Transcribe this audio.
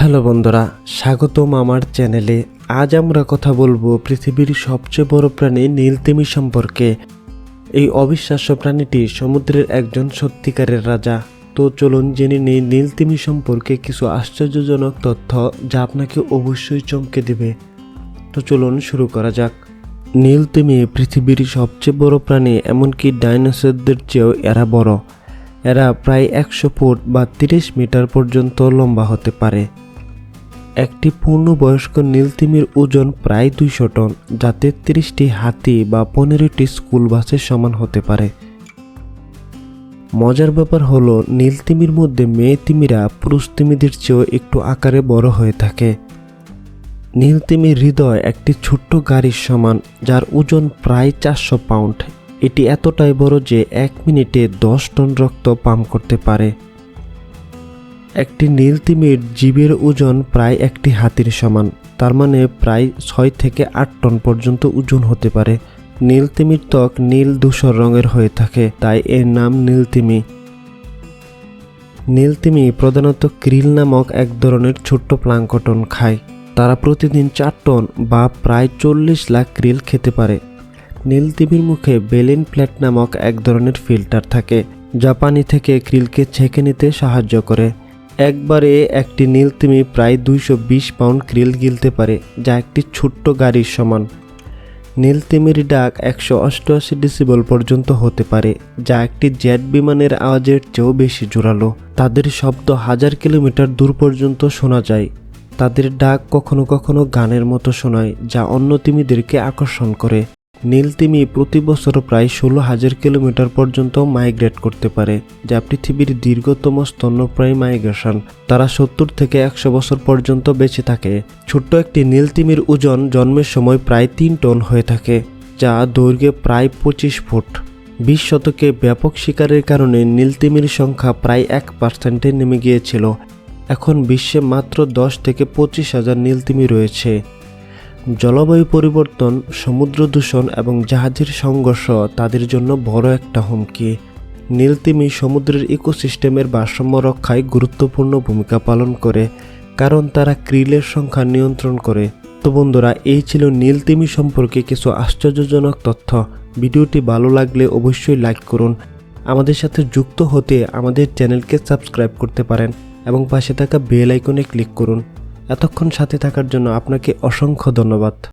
Hello বন্ধুরা, স্বাগতম আমার চ্যানেলে। আজ আমরা কথা বলবো পৃথিবীর সবচেয়ে বড় প্রাণী নীলতিমি সম্পর্কে। এই অবিশ্বাস্য প্রাণীটি সমুদ্রের একজন সত্যিকারের রাজা। তো চলুন জেনে নিই নীলতিমি সম্পর্কে কিছু আশ্চর্যজনক তথ্য যা আপনাকে অবশ্যই চমকে দেবে। তো চলুন শুরু করা যাক। নীলতিমি পৃথিবীর সবচেয়ে বড় প্রাণী, এমনকি ডাইনোসরদের চেয়েও এরা বড়। এরা প্রায় 100 ফুট বা 30 মিটার পর্যন্ত লম্বা হতে পারে। একটি পূর্ণবয়স্ক নীলতিমির ওজন প্রায় 200 টন, যা 33টি হাতি বা 15টি স্কুল বাসের সমান হতে পারে। মজার ব্যাপার হলো, নীলতিমির মধ্যে মেয়ে তিমিরা পুরুষ তিমিদের চেয়েও একটু আকারে বড় হয়ে থাকে। নীলতিমির হৃদয় একটি ছোট্ট গাড়ির সমান, যার ওজন প্রায় 400 পাউন্ড। এটি এতটাই বড় যে 1 মিনিটে 10 টন রক্ত পাম্প করতে পারে। একটি নীলতিমির জিভের ওজন প্রায় একটি হাতির সমান, তার মানে প্রায় 6 থেকে 8 টন পর্যন্ত ওজন হতে পারে। নীলতিমির ত্বক নীল ধূসর রঙের হয়ে থাকে, তাই এর নাম নীলতিমি। নীলতিমি প্রধানত krill নামক এক ধরনের ছোট্ট প্লাঙ্কটন খায়। তারা প্রতিদিন 4 টন বা প্রায় 40 লাখ krill খেতে পারে। নীলতিমির মুখে বেলিন প্লেট নামক এক ধরনের ফিল্টার থাকে, যা পানি থেকে ক্রিলকে ছেঁকে নিতে সাহায্য করে। একবারে একটি নীলতিমি প্রায় 220 পাউন্ড krill গিলতে পারে, যা একটি ছোট্ট গাড়ির সমান। নীলতিমির ডাক 188 ডেসিবেল পর্যন্ত হতে পারে, যা একটি জেট বিমানের আওয়াজের চেয়েও বেশি জোরালো। তাদের শব্দ 1000 কিলোমিটার দূর পর্যন্ত শোনা যায়। তাদের ডাক কখনো কখনো গানের মতো শোনায়, যা অন্য তিমিদেরকে আকর্ষণ করে। নীলতিমি প্রতি বছর প্রায় 16,000 কিলোমিটার পর্যন্ত মাইগ্রেট করতে পারে, যা পৃথিবীর দীর্ঘতম স্তন্যপ্রায়ী মাইগ্রেশন। তারা 70 থেকে 100 বছর পর্যন্ত বেঁচে থাকে। ছোট্ট একটি নীলতিমির ওজন জন্মের সময় প্রায় 3 টন হয়ে থাকে, যা দৈর্ঘ্যে প্রায় 25 ফুট। 20 শতকে ব্যাপক শিকারের কারণে নীলতিমির সংখ্যা প্রায় 1%-এ নেমে গিয়েছিল। এখন বিশ্বে মাত্র 10 থেকে 25,000 নীলতিমি রয়েছে। জলবায়ু পরিবর্তন, সমুদ্র দূষণ এবং জাহাজের সংঘর্ষ তাদের জন্য বড় একটা হুমকি। নীলতিমি সমুদ্রের ইকোসিস্টেমের ভারসাম্য রক্ষায় গুরুত্বপূর্ণ ভূমিকা পালন করে, কারণ তারা krill-এর সংখ্যা নিয়ন্ত্রণ করে। তো বন্ধুরা, এই ছিল নীলতিমি সম্পর্কে কিছু আশ্চর্যজনক তথ্য। ভিডিওটি ভালো লাগলে অবশ্যই লাইক করুন। আমাদের সাথে যুক্ত হতে আমাদের চ্যানেলকে সাবস্ক্রাইব করতে পারেন এবং পাশে থাকা বেল আইকনে ক্লিক করুন। এতক্ষণ সাথে থাকার জন্য আপনাকে অসংখ্য ধন্যবাদ।